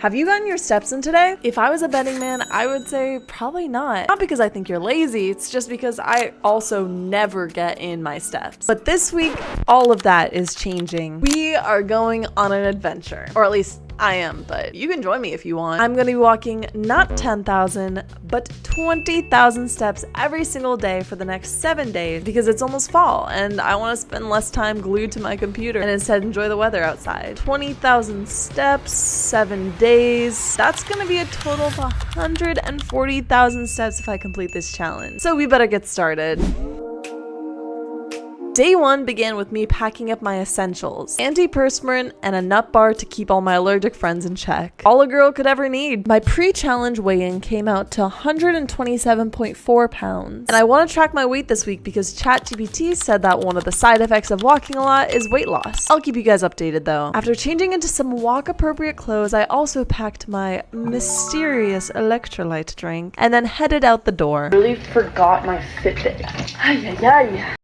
Have you gotten your steps in today? If I was a betting man, I would say probably not. Not because I think you're lazy, it's just because I also never get in my steps. But this week, all of that is changing. We are going on an adventure, or at least I am, but you can join me if you want. I'm gonna be walking not 10,000, but 20,000 steps every single day for the next 7 days because it's almost fall and I wanna spend less time glued to my computer and instead enjoy the weather outside. 20,000 steps, 7 days. That's gonna be a total of 140,000 steps if I complete this challenge. So we better get started. Day 1 began with me packing up my essentials, antiperspirant and a nut bar to keep all my allergic friends in check. All a girl could ever need. My pre-challenge weigh-in came out to 127.4 pounds. And I want to track my weight this week because ChatGPT said that one of the side effects of walking a lot is weight loss. I'll keep you guys updated though. After changing into some walk-appropriate clothes, I also packed my mysterious electrolyte drink and then headed out the door. I really forgot my Fitbit. Ay, ay, ay.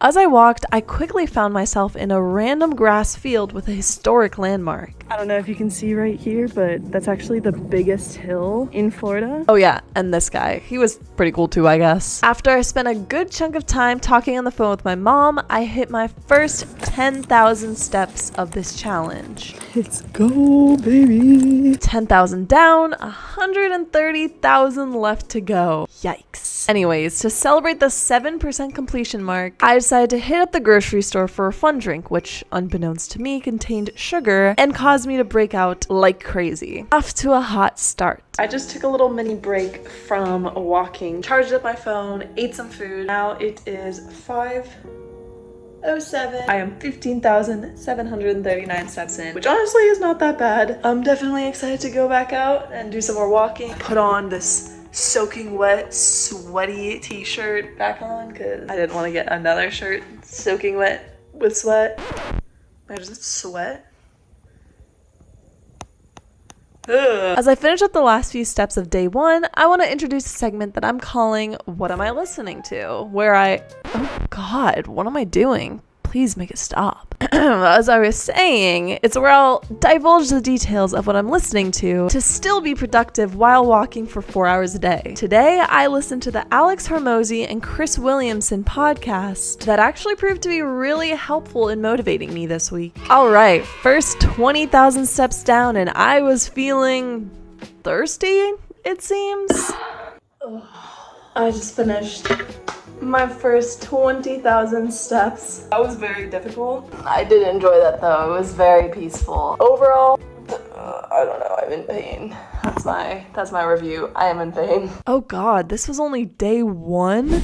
As I walked, I quickly found myself in a random grass field with a historic landmark. I don't know if you can see right here, but that's actually the biggest hill in Florida. Oh yeah, and this guy. He was pretty cool too, I guess. After I spent a good chunk of time talking on the phone with my mom, I hit my first 10,000 steps of this challenge. Let's go, baby. 10,000 down, 130,000 left to go. Yikes. Anyways, to celebrate the 7% completion mark, I decided to hit up the grocery store for a fun drink, which, unbeknownst to me, contained sugar and caused me to break out like crazy. Off to a hot start. I just took a little mini break from walking, charged up my phone, ate some food. Now it is 5:07. I am 15,739 steps in, which honestly is not that bad. I'm definitely excited to go back out and do some more walking. Put on this soaking wet, sweaty t-shirt back on because I didn't want to get another shirt soaking wet with sweat. Wait, is it sweat? Ugh. As I finish up the last few steps of day 1, I want to introduce a segment that I'm calling What Am I Listening To? Where oh God, what am I doing? Please make it stop. As I was saying, it's where I'll divulge the details of what I'm listening to still be productive while walking for 4 hours a day. Today, I listened to the Alex Hormozi and Chris Williamson podcast that actually proved to be really helpful in motivating me this week. All right, first 20,000 steps down and I was feeling thirsty, it seems. I just finished my first 20,000 steps. That was very difficult. I did enjoy that though. It was very peaceful. Overall, I don't know, I'm in pain. That's my review. I am in pain. Oh God, this was only day 1?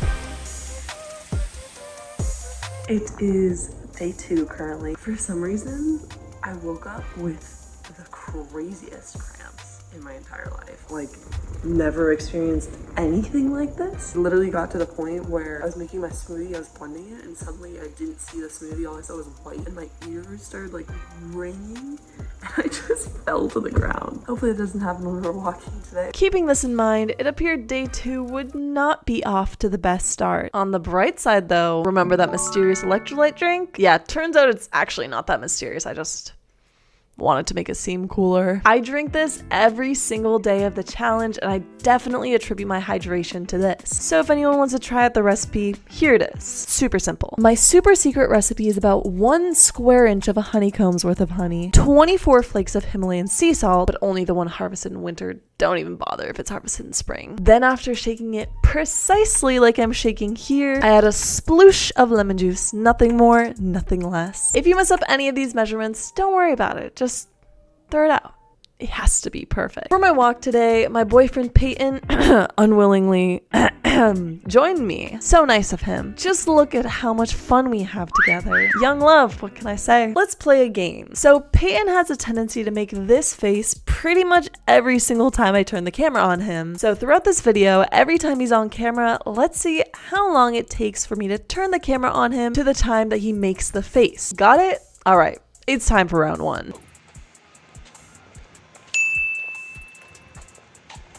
It is day 2 currently. For some reason, I woke up with the craziest cramps in my entire life. Like, never experienced anything like this. Literally got to the point where I was making my smoothie, I was blending it, and suddenly I didn't see the smoothie. All I saw was white, and my ears started like ringing, and I just fell to the ground. Hopefully it doesn't happen when we're walking today. Keeping this in mind, it appeared day 2 would not be off to the best start. On the bright side though, remember that mysterious electrolyte drink? Yeah, turns out it's actually not that mysterious. I just wanted to make it seem cooler. I drink this every single day of the challenge and I definitely attribute my hydration to this. So if anyone wants to try out the recipe, here it is. Super simple. My super secret recipe is about 1 square inch of a honeycomb's worth of honey, 24 flakes of Himalayan sea salt, but only the one harvested in winter. Don't even bother if it's harvested in spring. Then after shaking it precisely like I'm shaking here, I add a sploosh of lemon juice. Nothing more, nothing less. If you mess up any of these measurements, don't worry about it. Just throw it out. It has to be perfect. For my walk today, my boyfriend Peyton unwillingly joined me. So nice of him. Just look at how much fun we have together. Young love, what can I say? Let's play a game. So Peyton has a tendency to make this face pretty much every single time I turn the camera on him. So throughout this video, every time he's on camera, let's see how long it takes for me to turn the camera on him to the time that he makes the face. Got it? All right, it's time for round 1.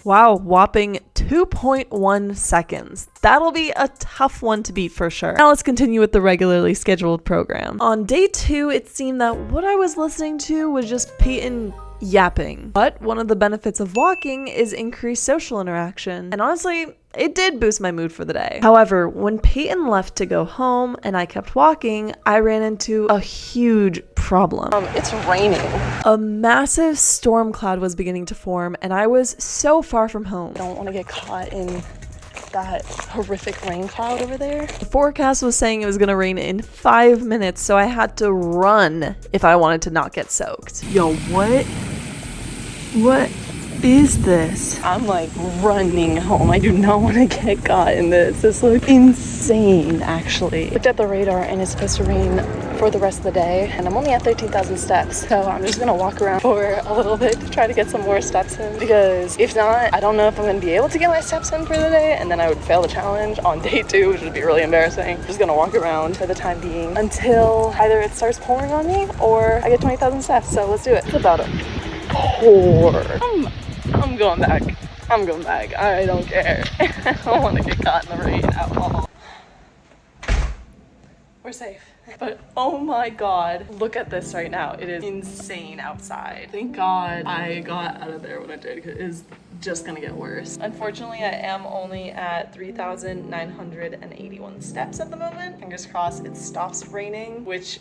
Wow, whopping 2.1 seconds. That'll be a tough one to beat for sure. Now let's continue with the regularly scheduled program. On day 2, it seemed that what I was listening to was just Peyton yapping. But one of the benefits of walking is increased social interaction. And honestly, it did boost my mood for the day. However, when Peyton left to go home and I kept walking, I ran into a huge problem. It's raining. A massive storm cloud was beginning to form and I was so far from home. I don't want to get caught in that horrific rain cloud over there. The forecast was saying it was gonna rain in 5 minutes, so I had to run if I wanted to not get soaked. Yo, what is this? I'm like running home. I do not want to get caught in this. This looks insane, actually. Looked at the radar and it's supposed to rain for the rest of the day, and I'm only at 13,000 steps, so I'm just gonna walk around for a little bit to try to get some more steps in, because if not, I don't know if I'm gonna be able to get my steps in for the day, and then I would fail the challenge on day 2, which would be really embarrassing. I'm just gonna walk around for the time being until either it starts pouring on me or I get 20,000 steps. So let's do it. It's about to pour. I'm going back. I'm going back. I don't care. I don't want to get caught in the rain at all. We're safe. But oh my god, look at this right now. It is insane outside. Thank god I got out of there when I did, because it is just gonna get worse. Unfortunately, I am only at 3,981 steps at the moment. Fingers crossed it stops raining, which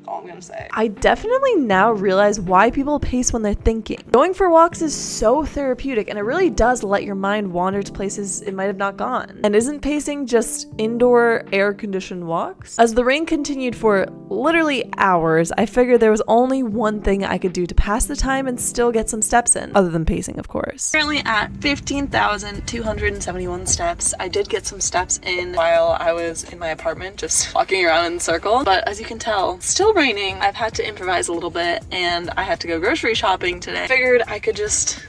all I'm gonna say. I definitely now realize why people pace when they're thinking. Going for walks is so therapeutic and it really does let your mind wander to places it might have not gone. And isn't pacing just indoor air-conditioned walks? As the rain continued for literally hours, I figured there was only one thing I could do to pass the time and still get some steps in, other than pacing, of course. Currently at 15,271 steps. I did get some steps in while I was in my apartment, just walking around in a circle, but as you can tell, still raining. I've had to improvise a little bit and I had to go grocery shopping today. Figured I could just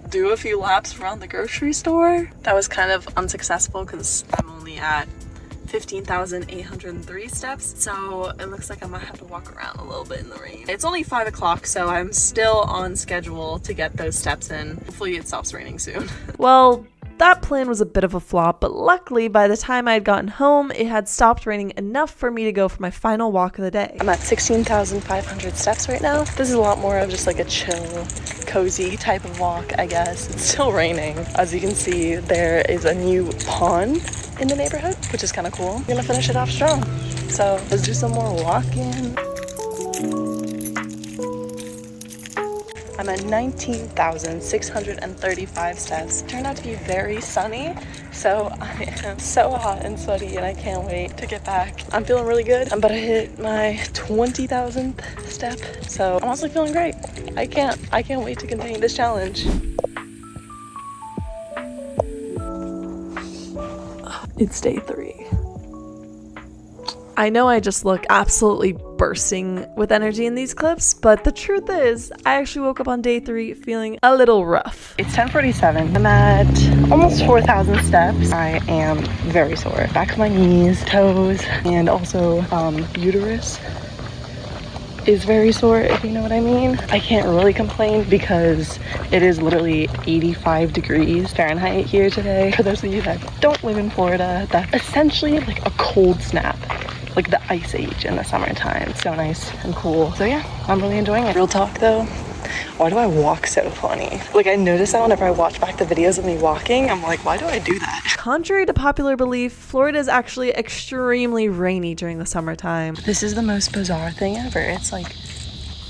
do a few laps around the grocery store. That was kind of unsuccessful because I'm only at 15,803 steps, so it looks like I might have to walk around a little bit in the rain. It's only 5 o'clock, so I'm still on schedule to get those steps in. Hopefully it stops raining soon. Well, that plan was a bit of a flop, but luckily by the time I had gotten home, it had stopped raining enough for me to go for my final walk of the day. I'm at 16,500 steps right now. This is a lot more of just like a chill, cozy type of walk, I guess. It's still raining. As you can see, there is a new pond in the neighborhood, which is kind of cool. I'm gonna finish it off strong. So let's do some more walking. I'm at 19,635 steps. It turned out to be very sunny, so I am so hot and sweaty and I can't wait to get back. I'm feeling really good. I'm about to hit my 20,000th step, so I'm honestly feeling great. I can't wait to continue this challenge. It's day 3. I know I just look absolutely bursting with energy in these clips, but the truth is, I actually woke up on day 3 feeling a little rough. It's 10:47. I'm at almost 4,000 steps. I am very sore. Back of my knees, toes, and also uterus is very sore, if you know what I mean. I can't really complain because it is literally 85 degrees Fahrenheit here today. For those of you that don't live in Florida, that's essentially like a cold snap. Like the ice age in the summertime. It's so nice and cool. So yeah, I'm really enjoying it. Real talk though, why do I walk so funny? Like I notice that whenever I watch back the videos of me walking, I'm like, why do I do that? Contrary to popular belief, Florida is actually extremely rainy during the summertime. This is the most bizarre thing ever. It's like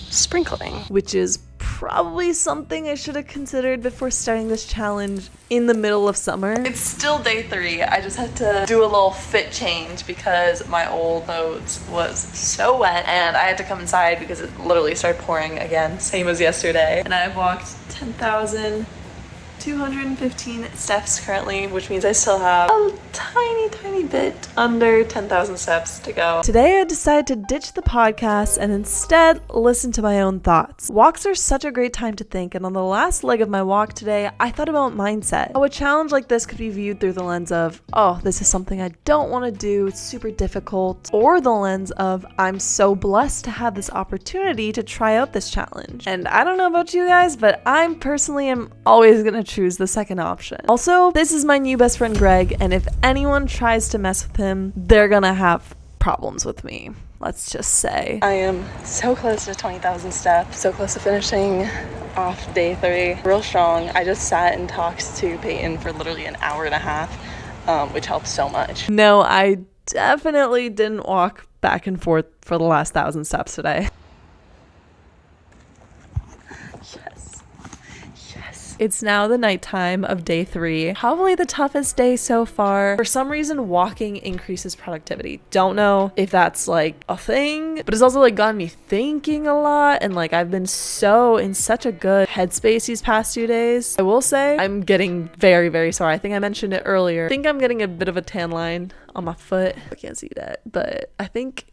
sprinkling, which is probably something I should have considered before starting this challenge in the middle of summer. It's still day 3. I just had to do a little fit change because my old clothes was so wet and I had to come inside because it literally started pouring again, same as yesterday. And I've walked 10,215 steps currently, which means I still have a tiny bit under 10,000 steps to go. Today I decided to ditch the podcast and instead listen to my own thoughts. Walks are such a great time to think, and on the last leg of my walk today, I thought about mindset. How a challenge like this could be viewed through the lens of, oh, this is something I don't want to do, it's super difficult, or the lens of, I'm so blessed to have this opportunity to try out this challenge. And I don't know about you guys, but I personally am always gonna choose the second option. Also, this is my new best friend Greg, and if anyone tries to mess with him, they're gonna have problems with me, let's just say. I am so close to 20,000 steps, so close to finishing off day 3. Real strong. I just sat and talked to Peyton for literally an hour and a half, which helped so much. No, I definitely didn't walk back and forth for the last 1,000 steps today. It's now the nighttime of day 3. Probably the toughest day so far. For some reason, walking increases productivity. Don't know if that's like a thing, but it's also like gotten me thinking a lot. And like I've been so in such a good headspace these past 2 days. I will say I'm getting very, very sore. I think I mentioned it earlier. I think I'm getting a bit of a tan line on my foot. I can't see that, but I think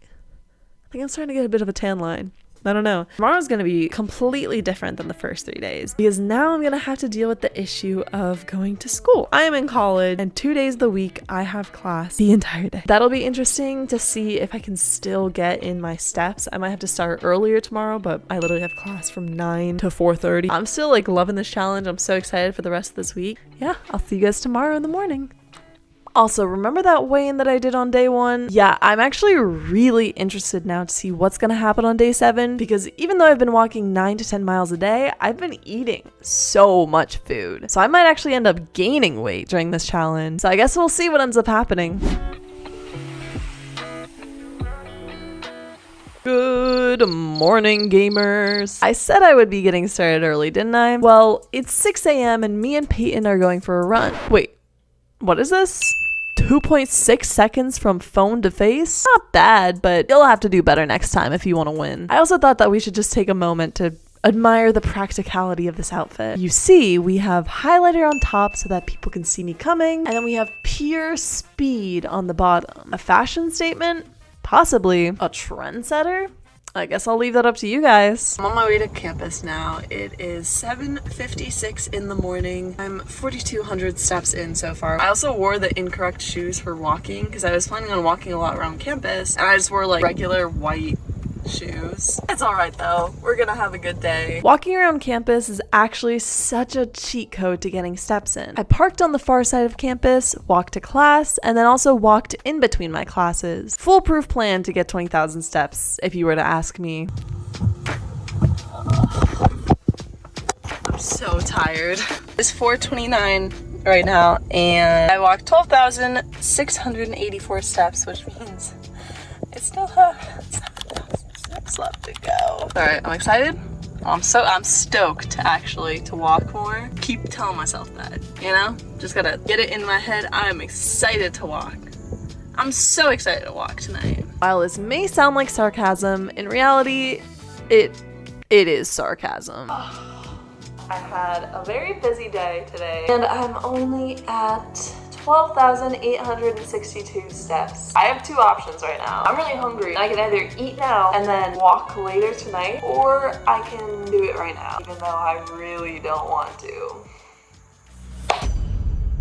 I'm starting to get a bit of a tan line. I don't know. Tomorrow's going to be completely different than the first 3 days because now I'm going to have to deal with the issue of going to school. I am in college and 2 days of the week I have class the entire day. That'll be interesting to see if I can still get in my steps. I might have to start earlier tomorrow, but I literally have class from 9 to 4:30. I'm still like loving this challenge. I'm so excited for the rest of this week. Yeah, I'll see you guys tomorrow in the morning. Also, remember that weigh-in that I did on day 1? Yeah, I'm actually really interested now to see what's gonna happen on day 7 because even though I've been walking 9 to 10 miles a day, I've been eating so much food. So I might actually end up gaining weight during this challenge. So I guess we'll see what ends up happening. Good morning, gamers. I said I would be getting started early, didn't I? Well, it's 6 a.m. and me and Peyton are going for a run. Wait, what is this? 2.6 seconds from phone to face? Not bad, but you'll have to do better next time if you want to win. I also thought that we should just take a moment to admire the practicality of this outfit. You see, we have highlighter on top so that people can see me coming, and then we have pure speed on the bottom. A fashion statement? Possibly. A trendsetter? I guess I'll leave that up to you guys. I'm on my way to campus now. It is 7:56 in the morning. I'm 4,200 steps in so far. I also wore the incorrect shoes for walking because I was planning on walking a lot around campus and I just wore like regular white shoes. It's alright though. We're gonna have a good day. Walking around campus is actually such a cheat code to getting steps in. I parked on the far side of campus, walked to class, and then also walked in between my classes. Foolproof plan to get 20,000 steps, if you were to ask me. I'm so tired. It's 4:29 right now, and I walked 12,684 steps, which means it's still 7,000 steps left to go. Alright, I'm excited. I'm stoked actually to walk more. Keep telling myself that, you know? Just gotta get it in my head. I'm excited to walk. I'm so excited to walk tonight. While this may sound like sarcasm, in reality, it is sarcasm. I had a very busy day today, and I'm only at 12,862 steps. I have 2 options right now. I'm really hungry. I can either eat now and then walk later tonight, or I can do it right now, even though I really don't want to. I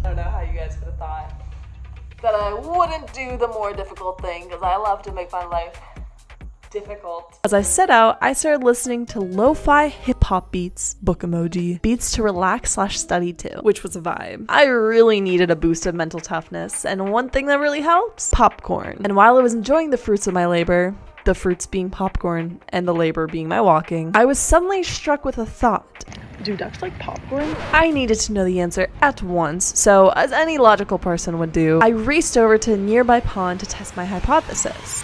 don't know how you guys would have thought that I wouldn't do the more difficult thing, because I love to make my life difficult. As I set out, I started listening to lo-fi hip-hop beats, book emoji, beats to relax/study to, which was a vibe. I really needed a boost of mental toughness, and one thing that really helps? Popcorn. And while I was enjoying the fruits of my labor, the fruits being popcorn and the labor being my walking, I was suddenly struck with a thought. Do ducks like popcorn? I needed to know the answer at once, so as any logical person would do, I raced over to a nearby pond to test my hypothesis.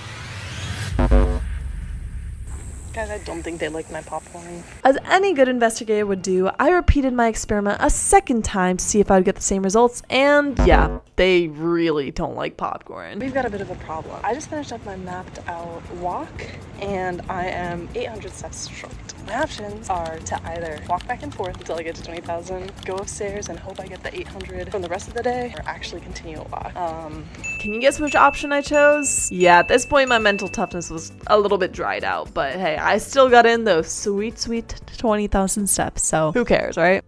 Guys, I don't think they like my popcorn. As any good investigator would do, I repeated my experiment a second time to see if I would get the same results, and yeah, they really don't like popcorn. We've got a bit of a problem. I just finished up my mapped out walk, and I am 800 steps short. My options are to either walk back and forth until I get to 20,000, go upstairs and hope I get the 800 from the rest of the day, or actually continue a walk. Can you guess which option I chose? Yeah, at this point my mental toughness was a little bit dried out, but hey, I still got in those sweet 20,000 steps, so who cares, right?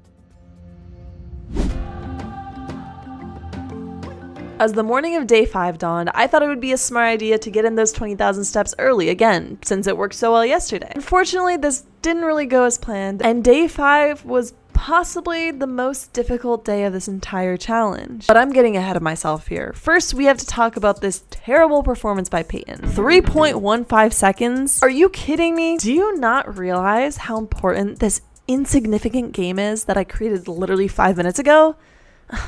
As the morning of day 5 dawned, I thought it would be a smart idea to get in those 20,000 steps early again, since it worked so well yesterday. Unfortunately, this didn't really go as planned, and day 5 was possibly the most difficult day of this entire challenge. But I'm getting ahead of myself here. First, we have to talk about this terrible performance by Peyton. 3.15 seconds? Are you kidding me? Do you not realize how important this insignificant game is that I created literally 5 minutes ago?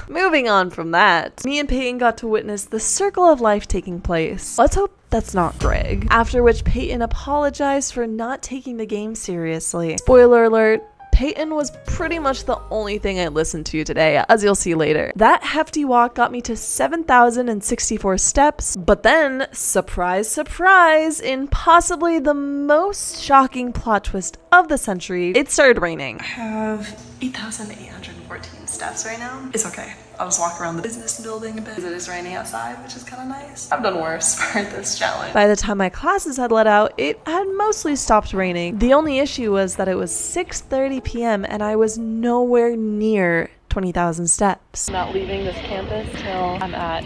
Moving on from that, me and Peyton got to witness the circle of life taking place. Let's hope that's not Greg. After which Peyton apologized for not taking the game seriously. Spoiler alert, Peyton was pretty much the only thing I listened to today, as you'll see later. That hefty walk got me to 7,064 steps, but then, surprise, surprise, in possibly the most shocking plot twist of the century, it started raining. I have 8,814 steps right now. It's okay. I'll just walk around the business building a bit because it is raining outside, which is kind of nice. I've done worse for this challenge. By the time my classes had let out, it had mostly stopped raining. The only issue was that it was 6:30 p.m. and I was nowhere near 20,000 steps. I'm not leaving this campus till I'm at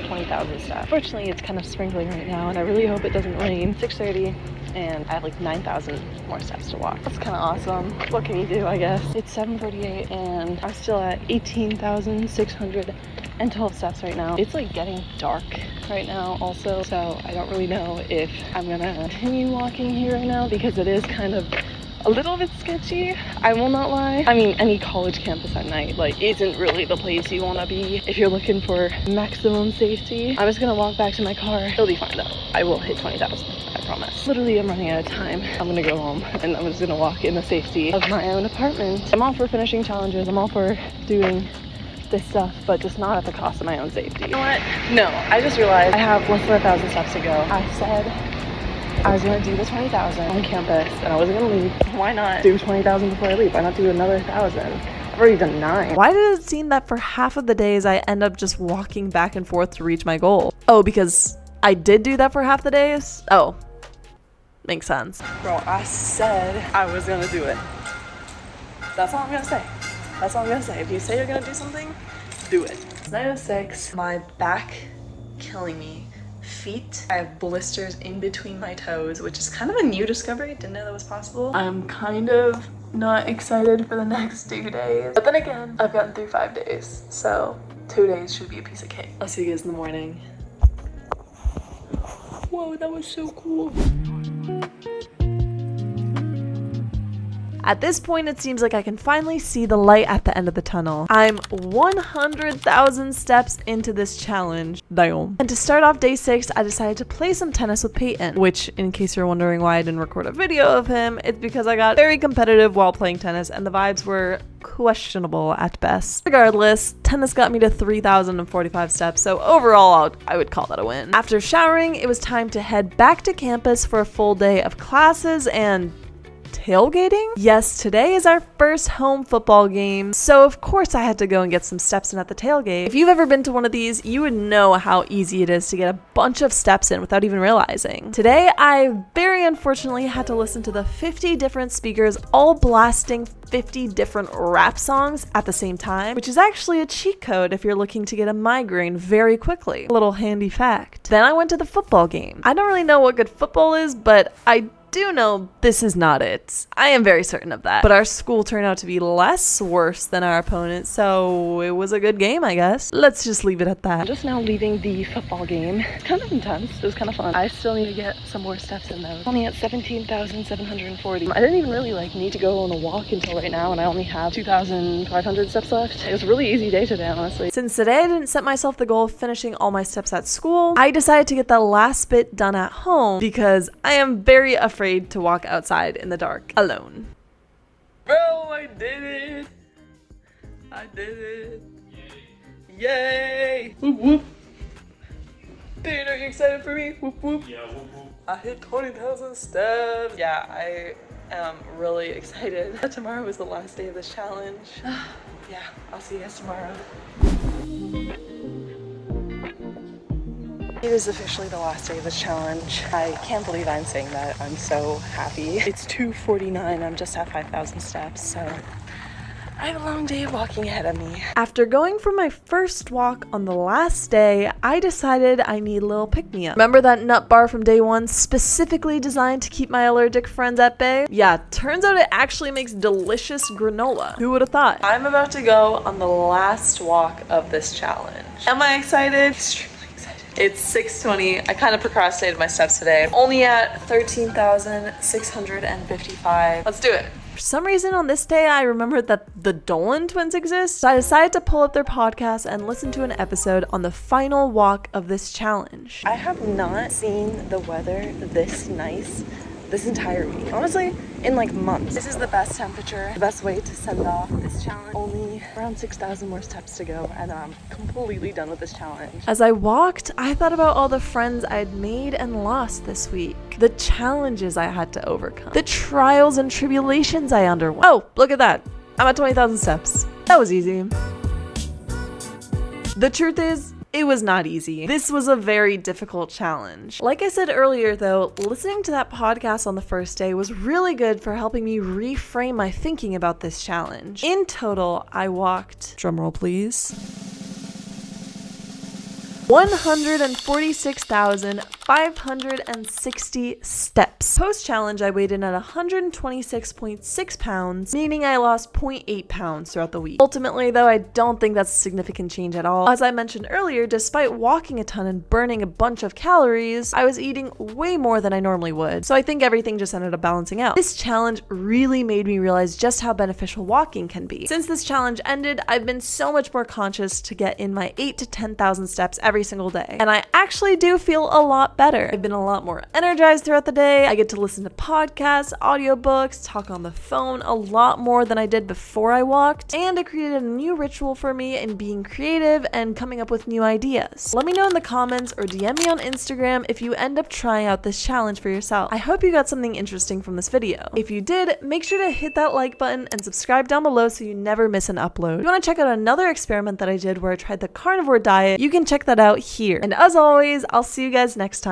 20,000 steps. Fortunately, it's kind of sprinkling right now, and I really hope it doesn't rain. 6:30, and I have like 9,000 more steps to walk. That's kind of awesome. What can you do, I guess? It's 7:48, and I'm still at 18,612 steps right now. It's like getting dark right now also, so I don't really know if I'm gonna continue walking here right now because it is kind of a little bit sketchy, I will not lie. I mean, any college campus at night, like, isn't really the place you want to be if you're looking for maximum safety. I'm just gonna walk back to my car. It'll be fine though. I will hit 20,000, I promise. Literally, I'm running out of time. I'm gonna go home and I'm just gonna walk in the safety of my own apartment. I'm all for finishing challenges. I'm all for doing this stuff, but just not at the cost of my own safety. You know what? No, I just realized I have less than 1,000 steps to go. I said I was gonna do the 20,000 on campus and I wasn't gonna leave. Why not do 20,000 before I leave? Why not do another 1,000? I've already done 9. Why did it seem that for half of the days I end up just walking back and forth to reach my goal? Oh, because I did do that for half the days? Oh, makes sense. Bro, I said I was gonna do it. That's all I'm gonna say. That's all I'm gonna say. If you say you're gonna do something, do it. It's 9:06. My back killing me. Feet. I have blisters in between my toes, which is kind of a new discovery. Didn't know that was possible. I'm kind of not excited for the next 2 days. But then again, I've gotten through 5 days, so 2 days should be a piece of cake. I'll see you guys in the morning. Whoa, that was so cool. At this point, it seems like I can finally see the light at the end of the tunnel. I'm 100,000 steps into this challenge. Damn. And to start off day 6, I decided to play some tennis with Peyton, which, in case you're wondering why I didn't record a video of him, it's because I got very competitive while playing tennis and the vibes were questionable at best. Regardless, tennis got me to 3,045 steps, so overall I would call that a win. After showering, it was time to head back to campus for a full day of classes and tailgating? Yes, today is our first home football game, so of course I had to go and get some steps in at the tailgate. If you've ever been to one of these, you would know how easy it is to get a bunch of steps in without even realizing. Today, I very unfortunately had to listen to the 50 different speakers all blasting 50 different rap songs at the same time, which is actually a cheat code if you're looking to get a migraine very quickly. A little handy fact. Then I went to the football game. I don't really know what good football is, but I do know this is not it. I am very certain of that. But our school turned out to be less worse than our opponent, so it was a good game, I guess. Let's just leave it at that. I'm just now leaving the football game. It's kind of intense. It was kind of fun. I still need to get some more steps in though. Only at 17,740. I didn't even really need to go on a walk until right now, and I only have 2,500 steps left. It was a really easy day today, honestly. Since today I didn't set myself the goal of finishing all my steps at school, I decided to get the last bit done at home because I am very afraid to walk outside in the dark alone. Bro, I did it! I did it! Yay! Yay! Whoop whoop! Dude, are you excited for me? Whoop whoop! Yeah, whoop whoop. I hit 20,000 steps! Yeah, I am really excited. Tomorrow is the last day of this challenge. Yeah, I'll see you guys tomorrow. It is officially the last day of this challenge. I can't believe I'm saying that. I'm so happy. It's 2:49. I'm just at 5,000 steps, so I have a long day of walking ahead of me. After going for my first walk on the last day, I decided I need a little pick-me-up. Remember that nut bar from day one specifically designed to keep my allergic friends at bay? Yeah, turns out it actually makes delicious granola. Who would have thought? I'm about to go on the last walk of this challenge. Am I excited? Extremely excited. It's 6:20. I kind of procrastinated my steps today. I'm only at 13,655. Let's do it. For some reason on this day, I remembered that the Dolan twins exist, so I decided to pull up their podcast and listen to an episode on the final walk of this challenge. I have not seen the weather this nice this entire week. Honestly, in like months. This is the best temperature, the best way to send off this challenge. Only around 6,000 more steps to go, and I'm completely done with this challenge. As I walked, I thought about all the friends I'd made and lost this week, the challenges I had to overcome, the trials and tribulations I underwent. Oh, look at that. I'm at 20,000 steps. That was easy. The truth is, it was not easy. This was a very difficult challenge. Like I said earlier though, listening to that podcast on the first day was really good for helping me reframe my thinking about this challenge. In total, I walked, drumroll please, 146,560 steps. Post-challenge, I weighed in at 126.6 pounds, meaning I lost 0.8 pounds throughout the week. Ultimately, though, I don't think that's a significant change at all. As I mentioned earlier, despite walking a ton and burning a bunch of calories, I was eating way more than I normally would, so I think everything just ended up balancing out. This challenge really made me realize just how beneficial walking can be. Since this challenge ended, I've been so much more conscious to get in my 8,000 to 10,000 steps every single day, and I actually do feel a lot better. I've been a lot more energized throughout the day. I get to listen to podcasts, audiobooks, talk on the phone a lot more than I did before I walked, and it created a new ritual for me in being creative and coming up with new ideas. Let me know in the comments or DM me on Instagram if you end up trying out this challenge for yourself. I hope you got something interesting from this video. If you did, make sure to hit that like button and subscribe down below so you never miss an upload. If you want to check out another experiment that I did where I tried the carnivore diet, you can check that out here. And as always, I'll see you guys next time.